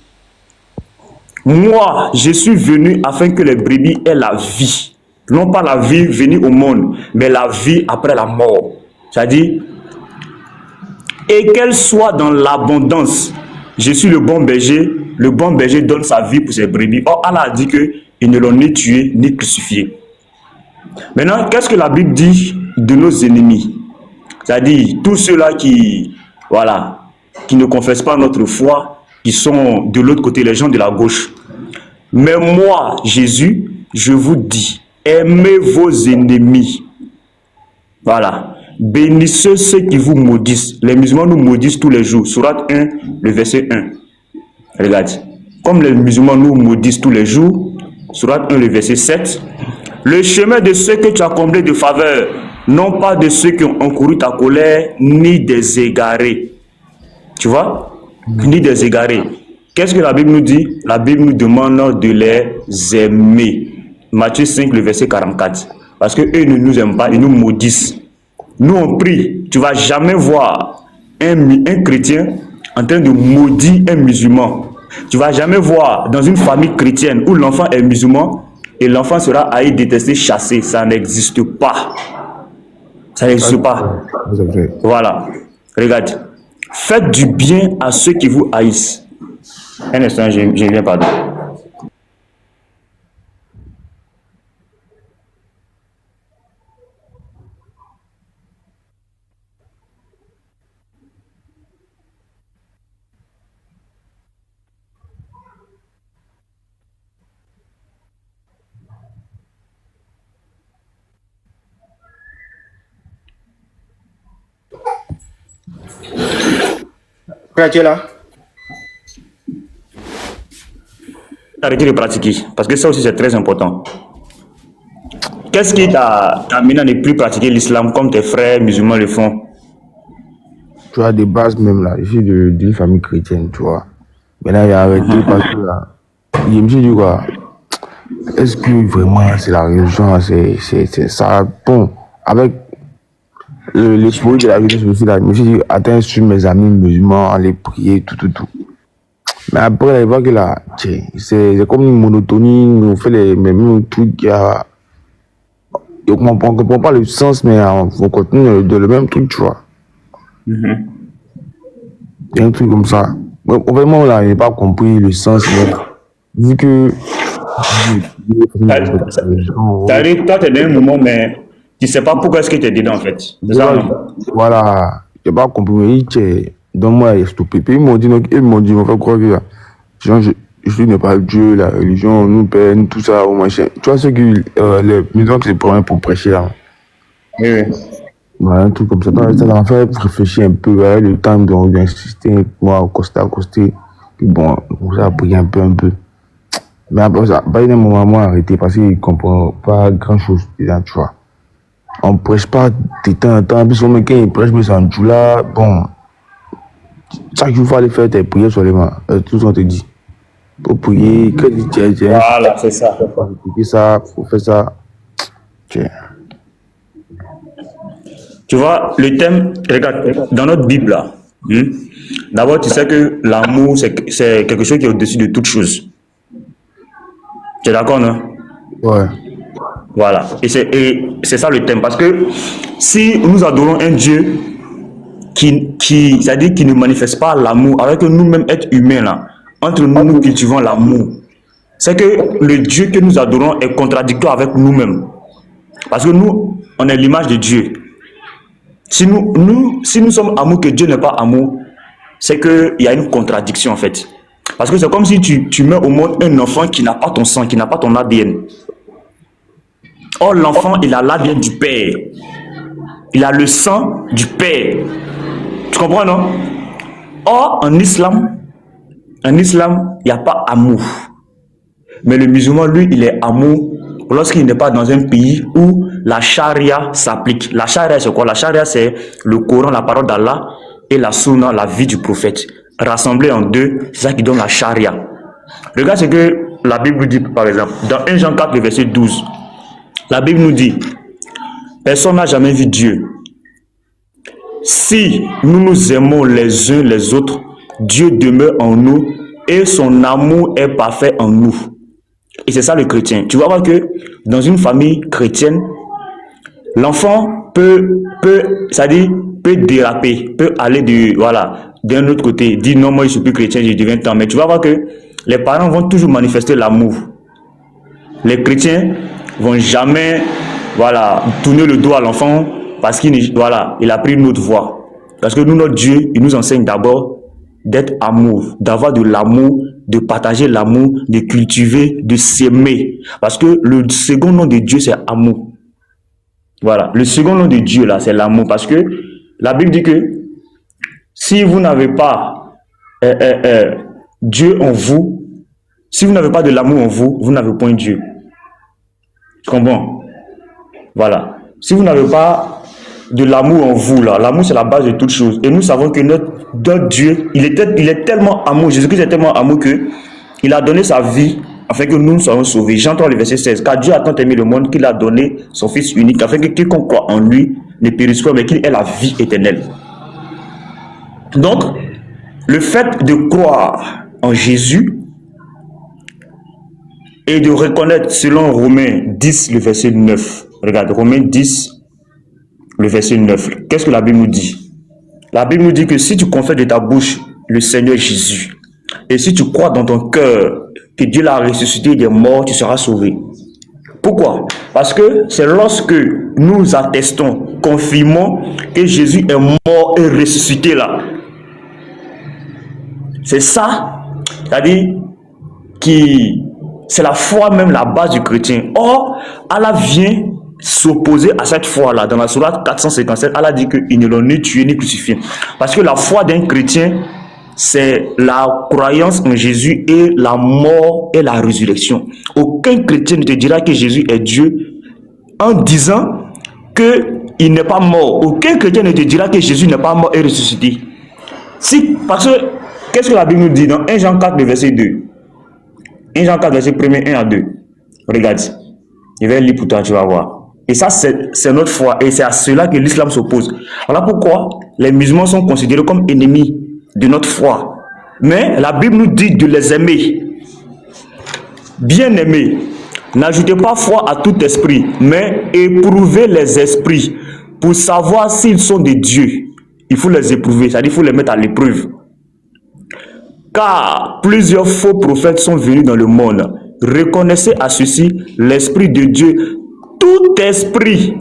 Moi, je suis venu afin que les brebis aient la vie. Non pas la vie venue au monde, mais la vie après la mort. C'est-à-dire, et qu'elle soit dans l'abondance. Je suis le bon berger donne sa vie pour ses brebis. Or, Allah a dit qu'ils ne l'ont ni tué ni crucifié. Maintenant, qu'est-ce que la Bible dit de nos ennemis? C'est-à-dire, tous ceux-là qui ne confessent pas notre foi, qui sont de l'autre côté, les gens de la gauche. Mais moi, Jésus, je vous dis, aimez vos ennemis. Voilà. Bénissez ceux qui vous maudissent. Les musulmans nous maudissent tous les jours. Sourate 1, le verset 1. Regarde. Comme les musulmans nous maudissent tous les jours, Sourate 1, le verset 7. Le chemin de ceux que tu as comblés de faveur, non pas de ceux qui ont encouru ta colère, ni des égarés. Tu vois? Ni des égarés. Qu'est-ce que la Bible nous dit? La Bible nous demande de les aimer. Matthieu 5, le verset 44. Parce qu'eux ne nous aiment pas, ils nous maudissent. Nous on prie. Tu ne vas jamais voir un chrétien en train de maudire un musulman. Tu ne vas jamais voir dans une famille chrétienne où l'enfant est musulman et l'enfant sera haï, détesté, chassé. Ça n'existe pas. Ça n'existe pas. Voilà. Regarde. Faites du bien à ceux qui vous haïssent. Un instant, je viens, pardon. Frère, tu es là? Arrêtez de pratiquer, parce que ça aussi c'est très important. Qu'est-ce qui t'a amené à ne plus pratiquer l'islam comme tes frères musulmans le font? Tu as des bases même là. Je suis d'une famille chrétienne, tu vois. Mais là, il a arrêté parce que là, je me suis dit quoi? Est-ce que vraiment c'est la religion, c'est ça? Bon, avec l'esprit de la religion aussi là, je me suis dit, attends, sur mes amis musulmans, aller prier, tout. Mais après, je vois que là, c'est comme une monotonie, on fait les mêmes trucs, on comprend pas le sens, mais on continue de le même truc, tu vois. Il y a un truc comme ça. Ouais, vraiment, là, il n'a pas compris le sens. Vu que. C'est-à-dire, toi, tu es dans un moment, mais tu ne sais pas pourquoi est-ce que tu es dedans, en fait. C'est ça, non? Voilà. Il n'a pas compris. Mais il dit, donne-moi les stoppés. Puis ils m'ont dit, ils m'ont fait croire que genre, je n'ai pas Dieu, la religion, nous peine, tout ça, au machin. Tu vois, ceux qui. Les musulmans, c'est pour prêcher, là. Oui, oui. Voilà, un truc comme ça. Ça m'a fait réfléchir un peu. Avec le temps d'insister, moi, accosté. Puis bon, ça a pris un peu. Mais après ça, pas un moment, moi, arrêté parce qu'il ne comprend pas grand-chose dedans, tu vois. On ne prêche pas de temps en temps. Puis son mec, il prêche, mais c'est un jour là. Bon, chaque jour, il faut aller faire tes prières sur les mains. Tout ce qu'on te dit. Pour prier, que tu Voilà, c'est ça. Faut faire ça. Tiens. Tu vois, le thème, regarde, dans notre Bible, là, d'abord, tu sais que l'amour, c'est quelque chose qui est au-dessus de toute chose. Tu es d'accord, non? Ouais. Voilà. Et c'est ça le thème. Parce que si nous adorons un Dieu c'est-à-dire qui ne manifeste pas l'amour, alors que nous-mêmes, êtres humains, là, entre nous, nous cultivons l'amour, c'est que le Dieu que nous adorons est contradictoire avec nous-mêmes. Parce que nous, on est l'image de Dieu. Si nous sommes amour que Dieu n'est pas amour, c'est qu'il y a une contradiction en fait. Parce que c'est comme si tu mets au monde un enfant qui n'a pas ton sang, qui n'a pas ton ADN. Or, l'enfant, il a l'ADN du père. Il a le sang du père. Tu comprends, non? Or, en islam, il n'y a pas amour. Mais le musulman, lui, il est amour lorsqu'il n'est pas dans un pays où la charia s'applique. La charia, c'est quoi? La charia, c'est le Coran, la parole d'Allah, et la sunna, la vie du prophète. Rassemblés en deux, c'est ça qui donne la charia. Regarde ce que la Bible nous dit, par exemple. Dans 1 Jean 4, le verset 12, la Bible nous dit, personne n'a jamais vu Dieu. Si nous nous aimons les uns les autres, Dieu demeure en nous et son amour est parfait en nous. Et c'est ça le chrétien. Tu vas voir que dans une famille chrétienne, l'enfant peut déraper, peut aller d'un autre côté, dire non, moi je suis plus chrétien, je deviens tant. Mais tu vas voir que les parents vont toujours manifester l'amour. Les chrétiens vont jamais tourner le dos à l'enfant parce qu'il a pris une autre voie. Parce que nous, notre Dieu, il nous enseigne d'abord d'être amour, d'avoir de l'amour, de partager l'amour, de cultiver, de s'aimer. Parce que le second nom de Dieu, c'est amour. Voilà, le second nom de Dieu, là, c'est l'amour. Parce que la Bible dit que si vous n'avez pas Dieu en vous, si vous n'avez pas de l'amour en vous, vous n'avez point Dieu. Tu comprends? Voilà. Si vous n'avez pas de l'amour en vous, là, l'amour c'est la base de toute chose. Et nous savons que notre Dieu, il est tellement amour, Jésus-Christ est tellement amour que il a donné sa vie afin que nous soyons sauvés. Jean 3, le verset 16. Car Dieu a tant aimé le monde qu'il a donné son Fils unique afin que quiconque croit en lui ne périsse pas, mais qu'il ait la vie éternelle. Donc, le fait de croire en Jésus et de reconnaître selon Romains 10, le verset 9. Regarde, Romains 10, le verset 9. Qu'est-ce que la Bible nous dit? La Bible nous dit que si tu confesses de ta bouche le Seigneur Jésus, et si tu crois dans ton cœur que Dieu l'a ressuscité des morts, tu seras sauvé. Pourquoi? Parce que c'est lorsque nous attestons, confirmons que Jésus est mort et ressuscité là. C'est ça, c'est-à-dire c'est la foi même la base du chrétien. Or, Allah vient s'opposer à cette foi-là. Dans la sourate 457, Allah dit qu'ils ne l'ont ni tué ni crucifié. Parce que la foi d'un chrétien, c'est la croyance en Jésus et la mort et la résurrection. Aucun chrétien ne te dira que Jésus est Dieu en disant qu'il n'est pas mort. Aucun chrétien ne te dira que Jésus n'est pas mort et ressuscité. Parce que, qu'est-ce que la Bible nous dit dans 1 Jean 4, le verset 2? 1 Jean 4, verset 1 à 2. Regarde. Je vais lire pour toi, tu vas voir. Et ça, c'est notre foi. Et c'est à cela que l'islam s'oppose. Voilà pourquoi les musulmans sont considérés comme ennemis de notre foi. Mais la Bible nous dit de les aimer. Bien-aimés, n'ajoutez pas foi à tout esprit, mais éprouvez les esprits pour savoir s'ils sont de Dieu. Il faut les éprouver, c'est-à-dire qu'il faut les mettre à l'épreuve. Car plusieurs faux prophètes sont venus dans le monde. Reconnaissez à ceci l'Esprit de Dieu. Tout esprit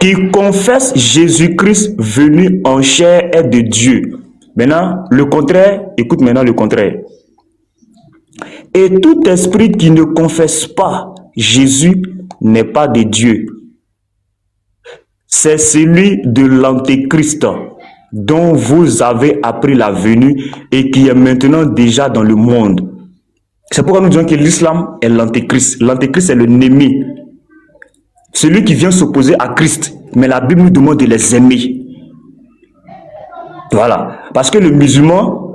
qui confesse Jésus-Christ venu en chair est de Dieu. Maintenant, le contraire, écoute maintenant le contraire. Et tout esprit qui ne confesse pas Jésus n'est pas de Dieu. C'est celui de l'Antéchrist dont vous avez appris la venue et qui est maintenant déjà dans le monde. C'est pourquoi nous disons que l'islam est l'Antéchrist. L'Antéchrist est le ennemi. Celui qui vient s'opposer à Christ. Mais la Bible nous demande de les aimer. Voilà. Parce que le musulman,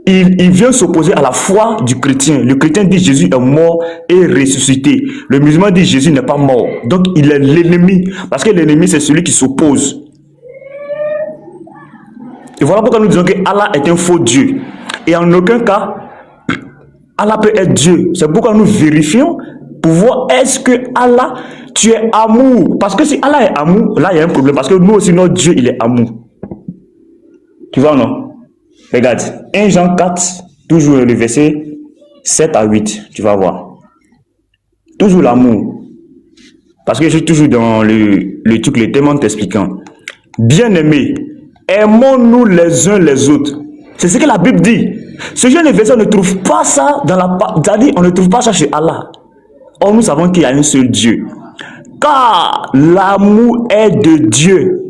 il vient s'opposer à la foi du chrétien. Le chrétien dit Jésus est mort et ressuscité. Le musulman dit Jésus n'est pas mort. Donc il est l'ennemi. Parce que l'ennemi, c'est celui qui s'oppose. Et voilà pourquoi nous disons que Allah est un faux Dieu. Et en aucun cas, Allah peut être Dieu. C'est pourquoi nous vérifions pour voir est-ce que Allah, tu es amour. Parce que si Allah est amour, là il y a un problème. Parce que nous aussi, notre Dieu, il est amour. Tu vois, non? Regarde, 1 Jean 4, toujours le verset 7 à 8, tu vas voir. Toujours l'amour. Parce que je suis toujours dans le truc, le thème en t'expliquant. Bien-aimés, aimons-nous les uns les autres. C'est ce que la Bible dit. Ce genre de verset, on ne trouve pas ça dans la... C'est-à-dire, on ne trouve pas ça chez Allah. Or, nous savons qu'il y a un seul Dieu. Car l'amour est de Dieu.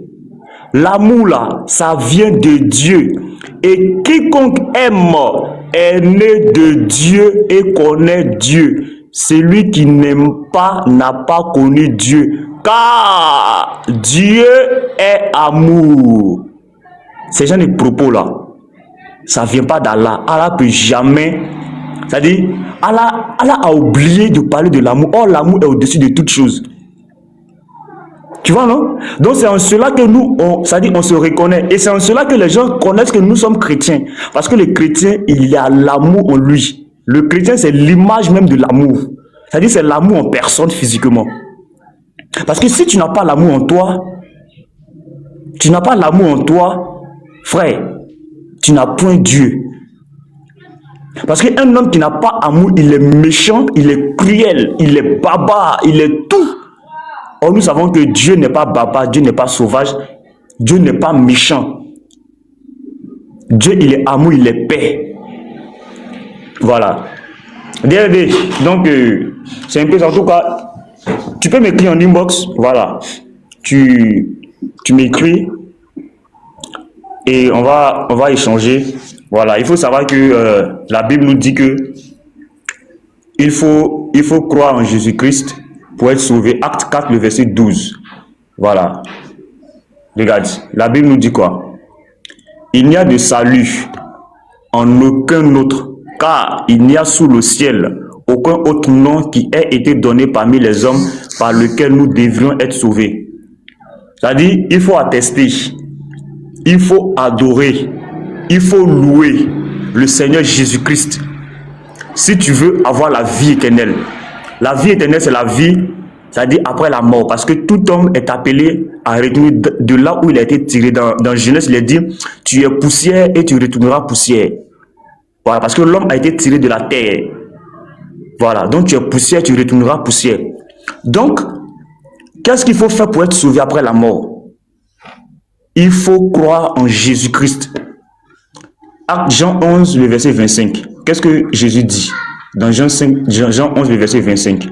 L'amour là, ça vient de Dieu. Et quiconque aime est né de Dieu et connaît Dieu. Celui qui n'aime pas n'a pas connu Dieu. Car Dieu est amour. Ces gens de propos là, ça ne vient pas d'Allah. Allah peut jamais... C'est-à-dire, Allah a oublié de parler de l'amour. Or, l'amour est au-dessus de toute chose. Tu vois, non? Donc, c'est en cela que nous, c'est-à-dire, on se reconnaît. Et c'est en cela que les gens connaissent que nous sommes chrétiens. Parce que le chrétien, il y a l'amour en lui. Le chrétien, c'est l'image même de l'amour. C'est-à-dire, c'est l'amour en personne physiquement. Parce que si tu n'as pas l'amour en toi, frère, tu n'as point Dieu. Parce qu'un homme qui n'a pas amour, il est méchant, il est cruel, il est barbare, il est tout. Or, nous savons que Dieu n'est pas barbare, Dieu n'est pas sauvage, Dieu n'est pas méchant. Dieu, il est amour, il est paix. Voilà. Donc, c'est un peu ça. En tout cas, tu peux m'écrire en inbox. Voilà. Tu m'écris et on va échanger. Voilà. Il faut savoir que la Bible nous dit que il faut croire en Jésus-Christ pour être sauvé. Acte 4, le verset 12. Voilà. Regarde, la Bible nous dit quoi? Il n'y a de salut en aucun autre, car il n'y a sous le ciel aucun autre nom qui ait été donné parmi les hommes par lequel nous devrions être sauvés. C'est-à-dire, il faut attester, il faut adorer, il faut louer le Seigneur Jésus-Christ si tu veux avoir la vie éternelle. La vie éternelle, c'est la vie, c'est-à-dire après la mort. Parce que tout homme est appelé à retourner de là où il a été tiré. Dans Genèse, il est dit, tu es poussière et tu retourneras poussière. Voilà, parce que l'homme a été tiré de la terre. Voilà, donc tu es poussière, tu retourneras poussière. Donc, qu'est-ce qu'il faut faire pour être sauvé après la mort? Il faut croire en Jésus-Christ. Acte Jean 11, le verset 25. Qu'est-ce que Jésus dit? Dans Jean 11, le verset 25.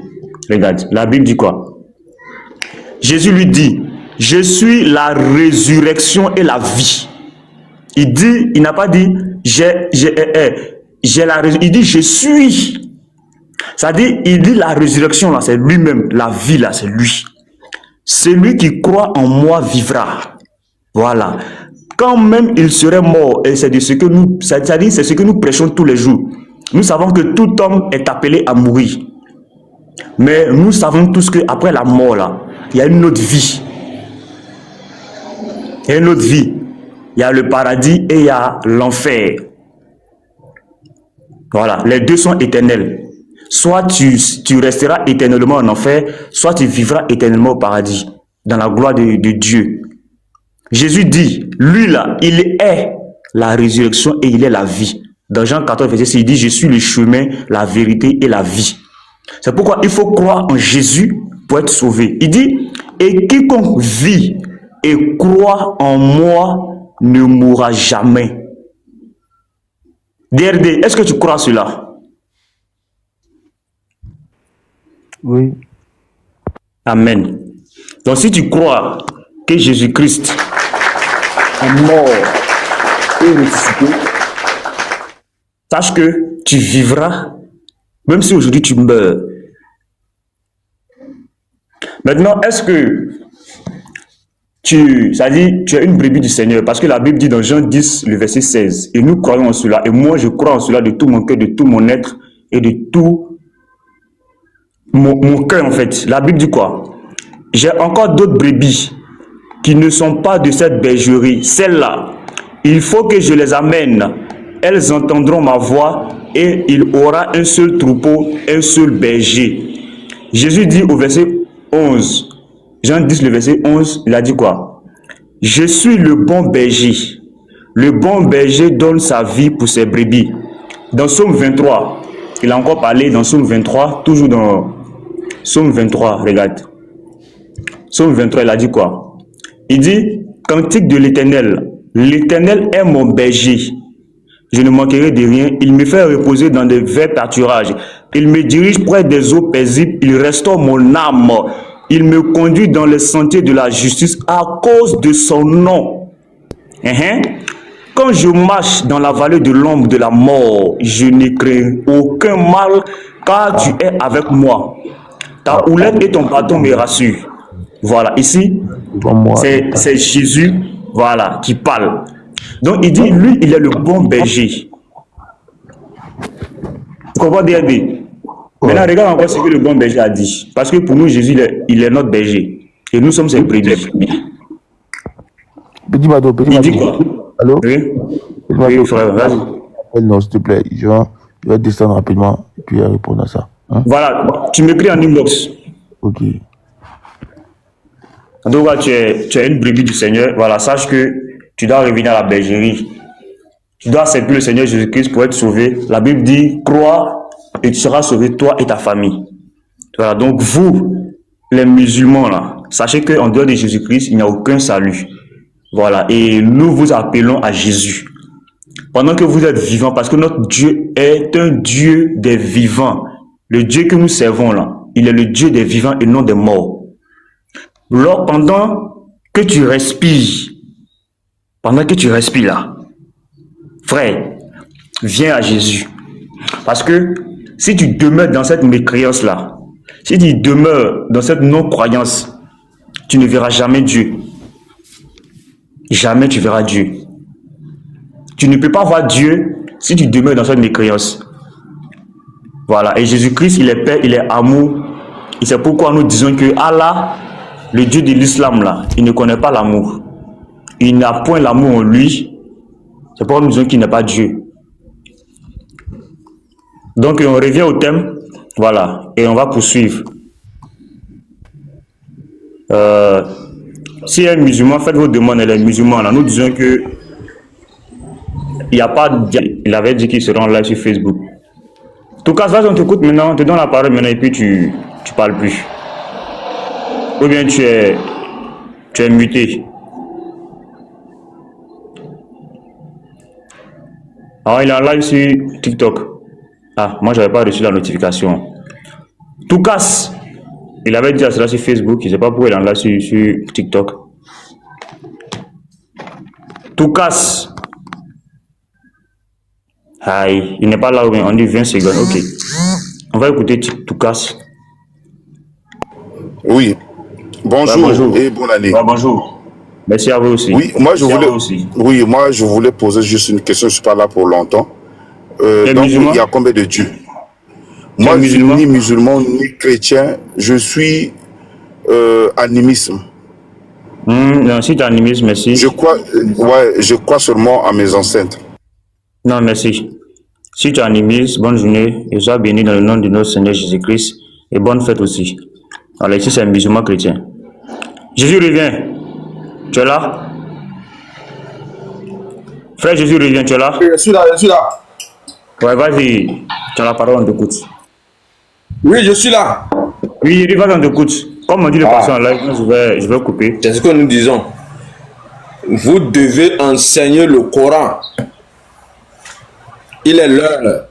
Regarde, la Bible dit quoi? Jésus lui dit, je suis la résurrection et la vie. Il n'a pas dit, il dit, je suis. C'est-à-dire, il dit la résurrection, là, c'est lui-même. La vie, là, c'est lui. Celui qui croit en moi vivra. Voilà. Quand même il serait mort, et c'est ce que nous, c'est-à-dire, c'est ce que nous prêchons tous les jours. Nous savons que tout homme est appelé à mourir. Mais nous savons tous qu'après la mort, là, il y a une autre vie. Il y a une autre vie. Il y a le paradis et il y a l'enfer. Voilà, les deux sont éternels. Soit tu resteras éternellement en enfer, soit tu vivras éternellement au paradis, dans la gloire de Dieu. Jésus dit, lui là, il est la résurrection et il est la vie. Dans Jean 14, verset 6, il dit, je suis le chemin, la vérité et la vie. C'est pourquoi il faut croire en Jésus pour être sauvé. Il dit, et quiconque vit et croit en moi ne mourra jamais. DRD, est-ce que tu crois cela? Oui. Amen. Donc si tu crois que Jésus-Christ est mort et ressuscité, sache que tu vivras, même si aujourd'hui tu meurs. Maintenant, est-ce que tu es une brebis du Seigneur? Parce que la Bible dit dans Jean 10, le verset 16, et nous croyons en cela, et moi je crois en cela de tout mon cœur, de tout mon être, et de tout mon cœur en fait. La Bible dit quoi? J'ai encore d'autres brebis qui ne sont pas de cette bergerie. Celles-là, il faut que je les amène. Elles entendront ma voix et il aura un seul troupeau, un seul berger. Jésus dit au verset 11, Jean 10, le verset 11, il a dit quoi? Je suis le bon berger. Le bon berger donne sa vie pour ses brebis. Dans Psaume 23, il a encore parlé dans Psaume 23, toujours dans Psaume 23, regarde. Psaume 23, il a dit quoi? Il dit, cantique de l'Éternel. L'Éternel est mon berger. Je ne manquerai de rien. Il me fait reposer dans des verts pâturages. Il me dirige près des eaux paisibles. Il restaure mon âme. Il me conduit dans les sentiers de la justice à cause de son nom. Quand je marche dans la vallée de l'ombre de la mort, je ne crains aucun mal, car tu es avec moi. Ta houlette et ton bâton me rassurent. Voilà, ici, c'est Jésus, voilà, qui parle. Donc, il dit, lui, il est le bon berger. Tu comprends, DRD? Maintenant, regarde encore ce que le bon berger a dit. Parce que pour nous, Jésus, il est notre berger. Et nous sommes ses brebis. Petit bateau. Il dit quoi? Allô? Oui. Oui, frère, vas-y. Non, s'il te plaît. Je vais descendre rapidement et puis répondre à ça. Hein? Voilà, tu m'écris en inbox. Ok. Donc, tu es une brebis du Seigneur. Voilà, sache que tu dois revenir à la bergerie. Tu dois accepter le Seigneur Jésus-Christ pour être sauvé. La Bible dit, crois et tu seras sauvé, toi et ta famille. Voilà, donc vous, les musulmans, là, sachez qu'en dehors de Jésus-Christ, il n'y a aucun salut. Voilà, et nous vous appelons à Jésus. Pendant que vous êtes vivants, parce que notre Dieu est un Dieu des vivants. Le Dieu que nous servons, là, il est le Dieu des vivants et non des morts. Alors, pendant que tu respires là, frère, viens à Jésus. Parce que si tu demeures dans cette mécréance-là, si tu demeures dans cette non-croyance, tu ne verras jamais Dieu. Jamais tu verras Dieu. Tu ne peux pas voir Dieu si tu demeures dans cette mécréance. Voilà. Et Jésus-Christ, il est paix, il est amour. Et c'est pourquoi nous disons que Allah, le Dieu de l'islam, là, il ne connaît pas l'amour. Il n'a point l'amour en lui. C'est pourquoi nous disons qu'il n'est pas Dieu. Donc, on revient au thème. Voilà. Et on va poursuivre. Si il y a un musulman, faites vos demandes et les musulmans, là, nous disons que il n'y a pas de... Il avait dit qu'il serait en live sur Facebook. En tout cas, on t'écoute maintenant, on te donne la parole maintenant et puis tu parles plus. Ou bien tu es muté. Alors, il est en live sur TikTok. Ah, moi, je n'avais pas reçu la notification. Tout casse. Il avait dit cela sur Facebook. Je ne sais pas pourquoi il est en live sur TikTok. Tout casse. Aïe, il n'est pas là, on dit 20 secondes. Ok. On va écouter Tout casse. Oui. Bonjour, bonjour et bonne année. Bonjour. Merci à vous aussi. Oui, moi je voulais poser juste une question, je ne suis pas là pour longtemps. Donc il y a combien de dieux? Moi je suis ni musulman ni chrétien, je suis animisme. Non, si tu es animiste, merci. Je crois seulement à mes ancêtres. Non, merci. Si tu es animiste, bonne journée et sois béni dans le nom de notre Seigneur Jésus-Christ et bonne fête aussi. Alors ici c'est un musulman chrétien. Jésus revient. Tu es là? Frère Jésus revient, tu es là? Je suis là. Ouais, vas-y, tu as la parole, on t'écoute. Oui, je suis là. Oui, vas-y, on t'écoute. Comme on dit le patient en live, je vais couper. C'est ce que nous disons. Vous devez enseigner le Coran. Il est l'heure.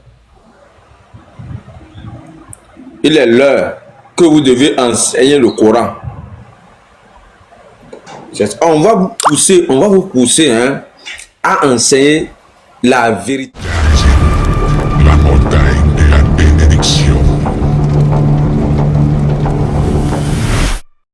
Il est l'heure que vous devez enseigner le Coran. On va vous pousser hein, à enseigner la vérité.